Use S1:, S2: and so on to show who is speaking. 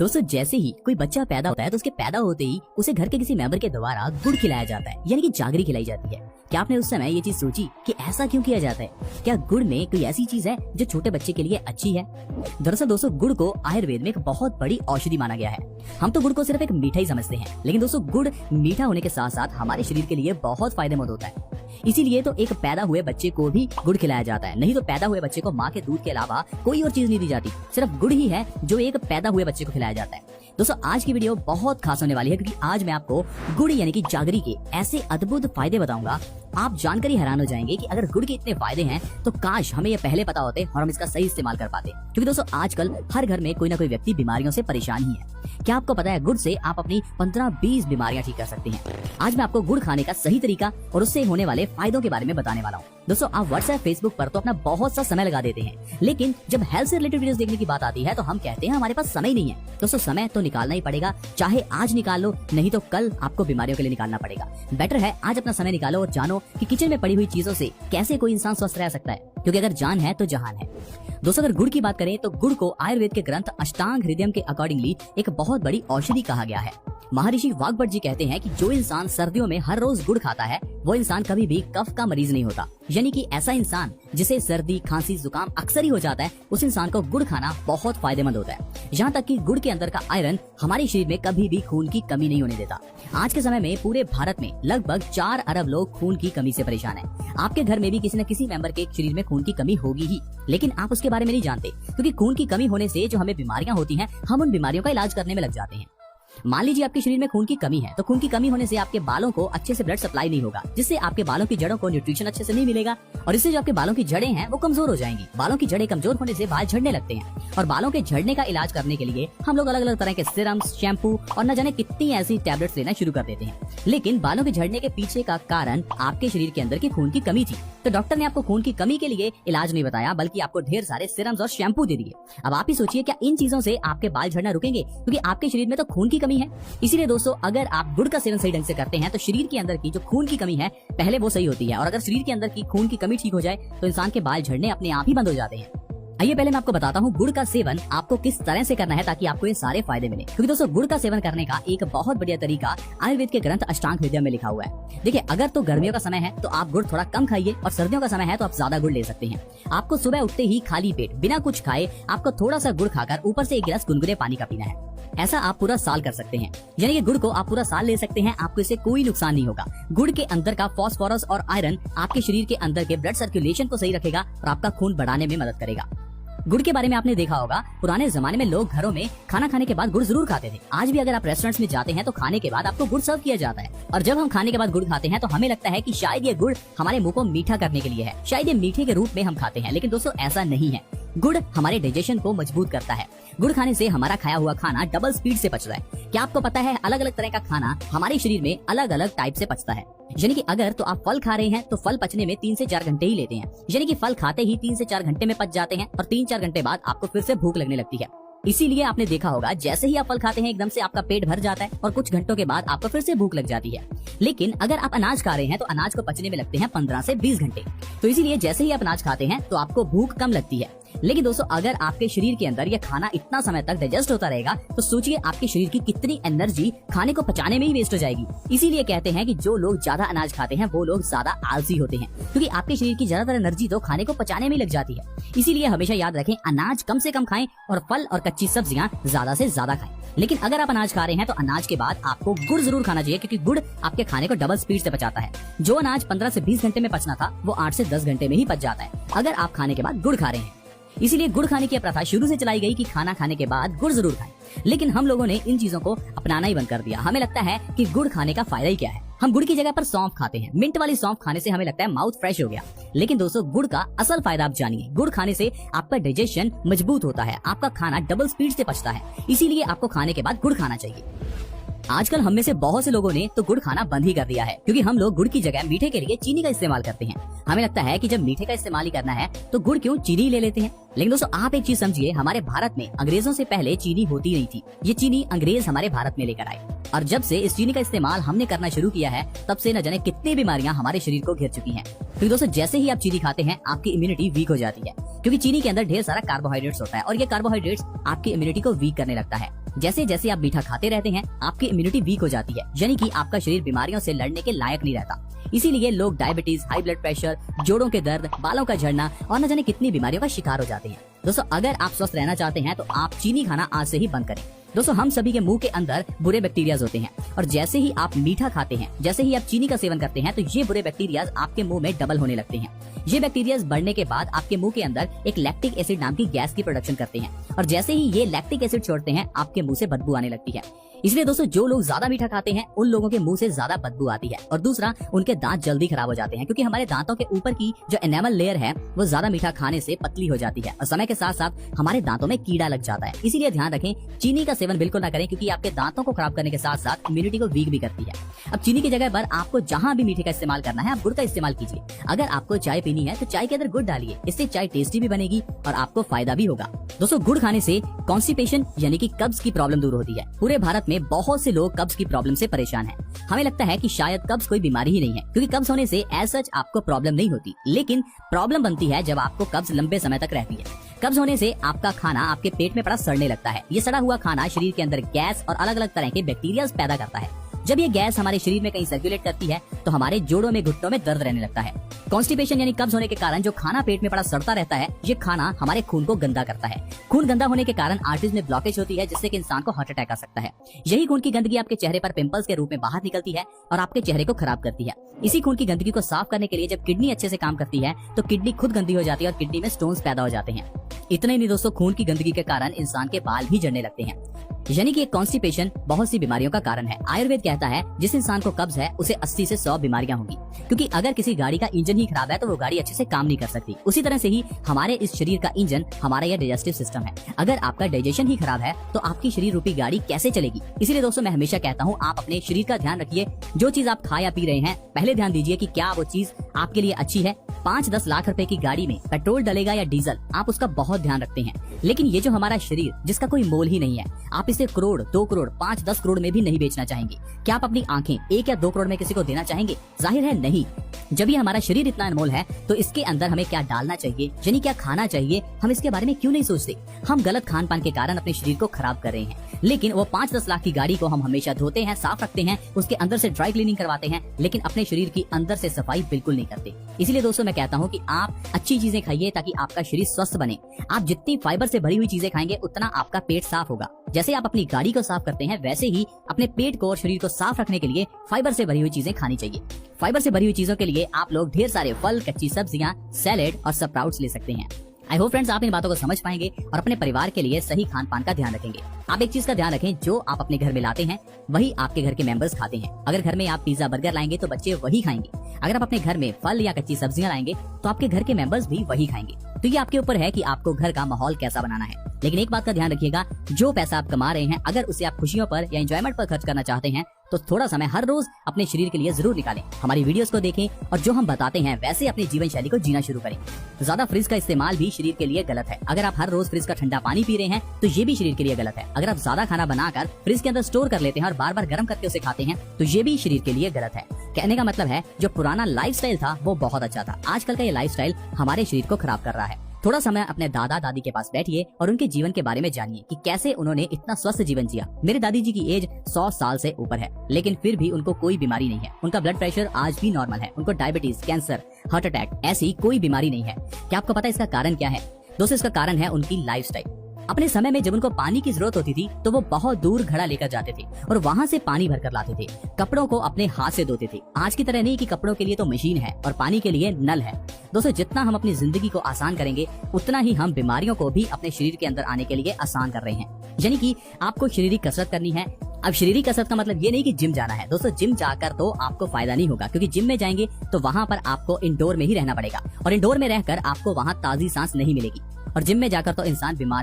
S1: दोस्तों जैसे ही कोई बच्चा पैदा होता है तो उसके पैदा होते ही उसे घर के किसी मेंबर के द्वारा गुड़ खिलाया जाता है, यानी कि जागरी खिलाई जाती है। क्या आपने उस समय ये चीज सोची कि ऐसा क्यों किया जाता है? क्या गुड़ में कोई ऐसी चीज है जो छोटे बच्चे के लिए अच्छी है? दरअसल दोस्तों गुड़ को आयुर्वेद में एक बहुत बड़ी औषधि माना गया है। हम तो गुड़ को सिर्फ एक मीठा ही समझते हैं, लेकिन दोस्तों गुड़ मीठा होने के साथ साथ हमारे शरीर के लिए बहुत फायदेमंद होता है। इसीलिए तो एक पैदा हुए बच्चे को भी गुड़ खिलाया जाता है। नहीं तो पैदा हुए बच्चे को माँ के दूध के अलावा कोई और चीज नहीं दी जाती, सिर्फ गुड़ ही है जो एक पैदा हुए बच्चे को खिलाया जाता है। दोस्तों आज की वीडियो बहुत खास होने वाली है, क्योंकि आज मैं आपको गुड़ यानी कि जागरी के ऐसे अद्भुत फायदे बताऊंगा। आप जानकर ही हैरान हो जाएंगे कि अगर गुड़ के इतने फायदे हैं तो काश हमें ये पहले पता होते और हम इसका सही इस्तेमाल कर पाते। क्योंकि दोस्तों आजकल हर घर में कोई ना कोई व्यक्ति बीमारियों से परेशान ही है। क्या आपको पता है गुड़ से आप अपनी 15-20 बीमारियां ठीक कर सकते हैं? आज मैं आपको गुड़ खाने का सही तरीका और उससे होने वाले फायदों के बारे में बताने वाला हूँ। दोस्तों आप व्हाट्सएप फेसबुक पर तो अपना बहुत सा समय लगा देते हैं, लेकिन जब हेल्थ से रिलेटेड वीडियोस देखने की बात आती है तो हम कहते हैं हमारे पास समय नहीं है। दोस्तों समय तो निकालना ही पड़ेगा, चाहे आज निकाल लो, नहीं तो कल आपको बीमारियों के लिए निकालना पड़ेगा। बेटर है आज अपना समय निकालो और जानो कि किचन में पड़ी हुई चीजों से कैसे कोई इंसान स्वस्थ रह सकता है, क्योंकि अगर जान है तो जहान है। दोस्तों अगर गुड़ की बात करें तो गुड़ को आयुर्वेद के ग्रंथ अष्टांग हृदयम के अकॉर्डिंगली एक बहुत बड़ी औषधि कहा गया है। महर्षि वाग्भट जी कहते हैं कि जो इंसान सर्दियों में हर रोज गुड़ खाता है वो इंसान कभी भी कफ का मरीज नहीं होता। यानी कि ऐसा इंसान जिसे सर्दी खांसी जुकाम अक्सर ही हो जाता है, उस इंसान को गुड़ खाना बहुत फायदेमंद होता है। यहाँ तक कि गुड़ के अंदर का आयरन हमारे शरीर में कभी भी खून की कमी नहीं होने देता। आज के समय में पूरे भारत में लगभग 4 अरब लोग खून की कमी से परेशान हैं। आपके घर में भी किसी न किसी मेंबर के शरीर में खून की कमी होगी ही, लेकिन आप उसके बारे में नहीं जानते, क्योंकि खून की कमी होने से जो हमें बीमारियां होती हैं हम उन बीमारियों का इलाज करने में लग जाते हैं। मान लीजिए आपके शरीर में खून की कमी है, तो खून की कमी होने से आपके बालों को अच्छे से ब्लड सप्लाई नहीं होगा, जिससे आपके बालों की जड़ों को न्यूट्रिशन अच्छे से नहीं मिलेगा और इससे जो आपके बालों की जड़ें हैं वो कमजोर हो जाएंगी। बालों की जड़ें कमजोर होने से बाल झड़ने लगते हैं, और बालों के झड़ने का इलाज करने के लिए हम लोग अलग अलग तरह के सिरम्स, शैम्पू और न जाने कितनी ऐसी टैबलेट्स लेना शुरू कर देते हैं। लेकिन बालों के झड़ने के पीछे का कारण आपके शरीर के अंदर की खून की कमी थी। तो डॉक्टर ने आपको खून की कमी के लिए इलाज नहीं बताया, बल्कि आपको ढेर सारे सिरम्स और शैम्पू दे दिए। अब आप ही सोचिए क्या इन चीजों से आपके बाल झड़ना रुकेंगे? क्योंकि आपके शरीर में तो खून की कमी है। इसीलिए दोस्तों अगर आप गुड़ का सेवन सही ढंग से करते हैं तो शरीर के अंदर की जो खून की कमी है पहले वो सही होती है, और अगर शरीर के अंदर की खून की कमी ठीक हो जाए तो इंसान के बाल झड़ने अपने आप ही बंद हो जाते हैं। आइए पहले मैं आपको बताता हूँ गुड़ का सेवन आपको किस तरह से करना है ताकि आपको ये सारे फायदे मिले। क्योंकि दोस्तों गुड़ का सेवन करने का एक बहुत बढ़िया तरीका आयुर्वेद के ग्रंथ अष्टांग हृदय में लिखा हुआ है। देखिए अगर तो गर्मियों का समय है तो आप गुड़ थोड़ा कम खाइए, और सर्दियों का समय है तो आप ज्यादा गुड़ ले सकते हैं। आपको सुबह उठते ही खाली पेट बिना कुछ खाए आपको थोड़ा सा गुड़ खाकर ऊपर से 1 गिलास गुनगुने पानी का पीना है। ऐसा आप पूरा साल कर सकते हैं, यानी कि गुड़ को आप पूरा साल ले सकते हैं, आपको इससे कोई नुकसान नहीं होगा। गुड़ के अंदर का फास्फोरस और आयरन आपके शरीर के अंदर के ब्लड सर्कुलेशन को सही रखेगा और आपका खून बढ़ाने में मदद करेगा। गुड़ के बारे में आपने देखा होगा पुराने जमाने में लोग घरों में खाना खाने के बाद गुड़ जरूर खाते थे। आज भी अगर आप रेस्टोरेंट्स में जाते हैं तो खाने के बाद आपको गुड़ सर्व किया जाता है, और जब हम खाने के बाद गुड़ खाते हैं तो हमें लगता है कि शायद ये गुड़ हमारे मुंह को मीठा करने के लिए है, शायद ये मीठे के रूप में हम खाते हैं। लेकिन दोस्तों ऐसा नहीं है। गुड़ हमारे डाइजेशन को मजबूत करता है। गुड़ खाने से हमारा खाया हुआ खाना डबल स्पीड से पचता है। क्या आपको पता है अलग अलग तरह का खाना हमारे शरीर में अलग अलग टाइप से पचता है? यानी कि अगर तो आप फल खा रहे हैं तो फल पचने में 3 से 4 घंटे ही लेते हैं, यानी कि फल खाते ही 3 से 4 घंटे में पच जाते हैं, और 3-4 घंटे बाद आपको फिर से भूख लगने लगती है। इसीलिए आपने देखा होगा जैसे ही आप फल खाते हैं एकदम से आपका पेट भर जाता है और कुछ घंटों के बाद आपको फिर से भूख लग जाती है। लेकिन अगर आप अनाज खा रहे हैं तो अनाज को पचने में लगते हैं 15 से 20 घंटे। तो इसीलिए जैसे ही आप अनाज खाते हैं तो आपको भूख कम लगती है। लेकिन दोस्तों अगर आपके शरीर के अंदर यह खाना इतना समय तक डाइजेस्ट होता रहेगा तो सोचिए आपके शरीर की कितनी एनर्जी खाने को पचाने में ही वेस्ट हो जाएगी। इसीलिए कहते हैं कि जो लोग ज्यादा अनाज खाते हैं वो लोग ज्यादा आलसी होते हैं, क्योंकि आपके शरीर की ज्यादातर एनर्जी तो खाने को पचाने में ही लग जाती है। इसीलिए हमेशा याद रखें अनाज कम से कम खाएं और फल और कच्ची सब्जियां ज्यादा से ज्यादा खाएं। लेकिन अगर आप अनाज खा रहे हैं तो अनाज के बाद आपको गुड़ जरूर खाना चाहिए, क्योंकि गुड़ आपके खाने को डबल स्पीड से पचाता है। जो अनाज 15 से 20 घंटे में पचना था वो 8 से 10 घंटे में ही पच जाता है अगर आप खाने के बाद गुड़ खा रहे हैं। इसीलिए गुड़ खाने की प्रथा शुरू से चलाई गई कि खाना खाने के बाद गुड़ जरूर खाएं। लेकिन हम लोगों ने इन चीजों को अपनाना ही बंद कर दिया। हमें लगता है कि गुड़ खाने का फायदा ही क्या है। हम गुड़ की जगह पर सौंफ खाते हैं। मिंट वाली सौंफ खाने से हमें लगता है माउथ फ्रेश हो गया, लेकिन दोस्तों गुड़ का असल फायदा आप जानिए। गुड़ खाने से आपका डाइजेशन मजबूत होता है, आपका खाना डबल स्पीड से पचता है। इसीलिए आपको खाने के बाद गुड़ खाना चाहिए। आजकल हम में से बहुत से लोगों ने तो गुड़ खाना बंद ही कर दिया है, क्योंकि हम लोग गुड़ की जगह मीठे के लिए चीनी का इस्तेमाल करते हैं। हमें लगता है कि जब मीठे का इस्तेमाल ही करना है तो गुड़ क्यों, चीनी ही ले लेते हैं। लेकिन दोस्तों आप एक चीज समझिए, हमारे भारत में अंग्रेजों से पहले चीनी होती नहीं थी। ये चीनी अंग्रेज हमारे भारत में लेकर आए, और जब से इस चीनी का इस्तेमाल हमने करना शुरू किया है तब से न जाने कितनी बीमारियां हमारे शरीर को घेर चुकी हैं। क्योंकि दोस्तों जैसे ही आप चीनी खाते हैं आपकी इम्यूनिटी वीक हो जाती है, क्योंकि चीनी के अंदर ढेर सारा कार्बोहाइड्रेट्स होता है, और ये कार्बोहाइड्रेट्स आपकी इम्यूनिटी को वीक करने लगता है। जैसे जैसे आप मीठा खाते रहते हैं आपकी इम्यूनिटी वीक हो जाती है, यानी कि आपका शरीर बीमारियों से लड़ने के लायक नहीं रहता। इसीलिए लोग डायबिटीज, हाई ब्लड प्रेशर, जोड़ों के दर्द, बालों का झड़ना और न जाने कितनी बीमारियों का शिकार हो जाते हैं। दोस्तों, अगर आप स्वस्थ रहना चाहते हैं तो आप चीनी खाना आज से ही बंद करें। दोस्तों, हम सभी के मुंह के अंदर बुरे बैक्टीरियाज होते हैं और जैसे ही आप मीठा खाते हैं, जैसे ही आप चीनी का सेवन करते हैं तो ये बुरे बैक्टीरियाज आपके मुंह में डबल होने लगते हैं। ये बैक्टीरियाज बढ़ने के बाद आपके मुंह के अंदर एक लैक्टिक एसिड नाम की गैस की प्रोडक्शन करते हैं और जैसे ही ये लैक्टिक एसिड छोड़ते हैं आपके मुंह से बदबू आने लगती है। इसलिए दोस्तों, जो लोग ज्यादा मीठा खाते हैं उन लोगों के मुंह से ज्यादा बदबू आती है और दूसरा, उनके दांत जल्दी खराब हो जाते हैं क्योंकि हमारे दांतों के ऊपर की जो एनामल लेयर है वो ज्यादा मीठा खाने से पतली हो जाती है और समय के साथ साथ हमारे दांतों में कीड़ा लग जाता है। इसीलिए ध्यान रखें, चीनी का सेवन बिल्कुल ना करें क्योंकि आपके दांतों को खराब करने के साथ साथ इम्यूनिटी को वीक भी करती है। अब चीनी की जगह पर आपको जहां भी मीठे का इस्तेमाल करना है आप गुड़ का इस्तेमाल कीजिए। अगर आपको चाय पीनी है तो चाय के अंदर गुड़ डालिए, इससे चाय टेस्टी भी बनेगी और आपको फायदा भी होगा। दोस्तों, गुड़ खाने से कॉन्स्टिपेशन यानी कि कब्ज की प्रॉब्लम दूर होती है। पूरे भारत में बहुत से लोग कब्ज की प्रॉब्लम से परेशान हैं। हमें लगता है कि शायद कब्ज कोई बीमारी ही नहीं है क्योंकि कब्ज होने से एज सच आपको प्रॉब्लम नहीं होती, लेकिन प्रॉब्लम बनती है जब आपको कब्ज लंबे समय तक रहती है। कब्ज होने से आपका खाना आपके पेट में बड़ा सड़ने लगता है। ये सड़ा हुआ खाना शरीर के अंदर गैस और अलग अलग तरह के बैक्टीरिया पैदा करता है। जब ये गैस हमारे शरीर में कहीं सर्कुलेट करती है तो हमारे जोड़ों में, घुटनों में दर्द रहने लगता है। कॉन्स्टिपेशन यानी कब्ज होने के कारण जो खाना पेट में पड़ा सड़ता रहता है, ये खाना हमारे खून को गंदा करता है। खून गंदा होने के कारण आर्टरीज में ब्लॉकेज होती है जिससे कि इंसान को हार्ट अटैक आ सकता है। यही खून की गंदगी आपके चेहरे पर पिंपल्स के रूप में बाहर निकलती है और आपके चेहरे को खराब करती है। इसी खून की गंदगी को साफ करने के लिए जब किडनी अच्छे से काम करती है तो किडनी खुद गंदी हो जाती है और किडनी में स्टोन्स पैदा हो जाते हैं। इतने नहीं दोस्तों, खून की गंदगी के कारण इंसान के बाल भी झड़ने लगते हैं, यानी कि कॉन्स्टिपेशन बहुत सी बीमारियों का कारण है। आयुर्वेद कहता है जिस इंसान को कब्ज है उसे 80 से 100 बीमारियां होंगी, क्योंकि अगर किसी गाड़ी का इंजन ही खराब है तो वो गाड़ी अच्छे से काम नहीं कर सकती। उसी तरह से ही हमारे इस शरीर का इंजन हमारा यह डाइजेस्टिव सिस्टम है। अगर आपका डाइजेशन ही खराब है तो आपकी शरीर रूपी गाड़ी कैसे चलेगी। इसीलिए दोस्तों, मैं हमेशा कहता हूँ आप अपने शरीर का ध्यान रखिए। जो चीज आप खा या पी रहे हैं पहले ध्यान दीजिए कि क्या वो चीज आपके लिए अच्छी है। 5-10 लाख रुपए की गाड़ी में पेट्रोल डलेगा या डीजल, आप उसका बहुत ध्यान रखते हैं, लेकिन ये जो हमारा शरीर जिसका कोई मोल ही नहीं है, आप इसे करोड़, 2 करोड़, 5-10 करोड़ में भी नहीं बेचना चाहेंगे। क्या आप अपनी आंखें 1 या 2 करोड़ में किसी को देना चाहेंगे? जाहिर है नहीं। जब ये हमारा शरीर इतना अनमोल है तो इसके अंदर हमें क्या डालना चाहिए, यानी क्या खाना चाहिए, हम इसके बारे में क्यों नहीं सोचते। हम गलत खान पान के कारण अपने शरीर को खराब कर रहे हैं, लेकिन वो 5-10 लाख की गाड़ी को हम हमेशा धोते हैं, साफ रखते हैं, उसके अंदर से ड्राई क्लीनिंग करवाते हैं, लेकिन अपने शरीर की अंदर से सफाई बिल्कुल नहीं करते। इसलिए दोस्तों, मैं कहता हूँ कि आप अच्छी चीजें खाइए ताकि आपका शरीर स्वस्थ बने। आप जितनी फाइबर से भरी हुई चीजें खाएंगे उतना आपका पेट साफ होगा। जैसे आप अपनी गाड़ी को साफ करते हैं वैसे ही अपने पेट को और शरीर को साफ रखने के लिए फाइबर से भरी हुई चीजें खानी चाहिए। फाइबर से भरी हुई चीजों के लिए आप लोग ढेर सारे फल, कच्ची सब्जियां, सैलेड और स्प्राउट्स ले सकते हैं। आई होप फ्रेंड्स आप इन बातों को समझ पाएंगे और अपने परिवार के लिए सही खान पान का ध्यान रखेंगे। आप एक चीज का ध्यान रखें, जो आप अपने घर में लाते हैं वही आपके घर के मेंबर्स खाते हैं। अगर घर में आप पिज्जा, बर्गर लाएंगे तो बच्चे वही खाएंगे। अगर आप अपने घर में फल या कच्ची सब्जियां लाएंगे तो आपके घर के मेंबर्स भी वही खाएंगे। तो ये आपके ऊपर है कि आपको घर का माहौल कैसा बनाना है। लेकिन एक बात का ध्यान रखिएगा, जो पैसा आप कमा रहे हैं अगर उसे आप खुशियों पर या एंजॉयमेंट पर खर्च करना चाहते हैं तो थोड़ा समय हर रोज अपने शरीर के लिए जरूर निकालें। हमारी वीडियोस को देखें और जो हम बताते हैं वैसे अपनी जीवन शैली को जीना शुरू करें। ज्यादा फ्रिज का इस्तेमाल भी शरीर के लिए गलत है। अगर आप हर रोज फ्रिज का ठंडा पानी पी रहे हैं तो ये भी शरीर के लिए गलत है। अगर आप ज्यादा खाना बनाकर फ्रिज के अंदर स्टोर कर लेते हैं और बार बार गर्म करके उसे खाते हैं तो ये भी शरीर के लिए गलत है। कहने का मतलब है जो पुराना लाइफस्टाइल था वो बहुत अच्छा था, आजकल का ये लाइफस्टाइल हमारे शरीर को खराब कर रहा है। थोड़ा समय अपने दादा दादी के पास बैठिए और उनके जीवन के बारे में जानिए कि कैसे उन्होंने इतना स्वस्थ जीवन जिया। मेरे दादी जी की एज 100 साल से ऊपर है, लेकिन फिर भी उनको कोई बीमारी नहीं है। उनका ब्लड प्रेशर आज भी नॉर्मल है। उनको डायबिटीज, कैंसर, हार्ट अटैक ऐसी कोई बीमारी नहीं है। क्या आपको पता है इसका कारण क्या है? दोस्तों, इसका कारण है उनकी लाइफस्टाइल। अपने समय में जब उनको पानी की जरूरत होती थी तो वो बहुत दूर घड़ा लेकर जाते थे और वहाँ से पानी भरकर लाते थे। कपड़ों को अपने हाथ से धोते थे। आज की तरह नहीं कि कपड़ों के लिए तो मशीन है और पानी के लिए नल है। दोस्तों, जितना हम अपनी जिंदगी को आसान करेंगे उतना ही हम बीमारियों को भी अपने शरीर के अंदर आने के लिए आसान कर रहे हैं। यानी कि आपको शारीरिक कसरत करनी है। अब शारीरिक कसरत का मतलब ये नहीं कि जिम जाना है। दोस्तों, जिम जाकर तो आपको फायदा नहीं होगा, क्योंकि जिम में जाएंगे तो वहाँ पर आपको इंडोर में ही रहना पड़ेगा और इंडोर में रहकर आपको वहाँ ताजी सांस नहीं मिलेगी और जिम में जाकर तो इंसान बीमार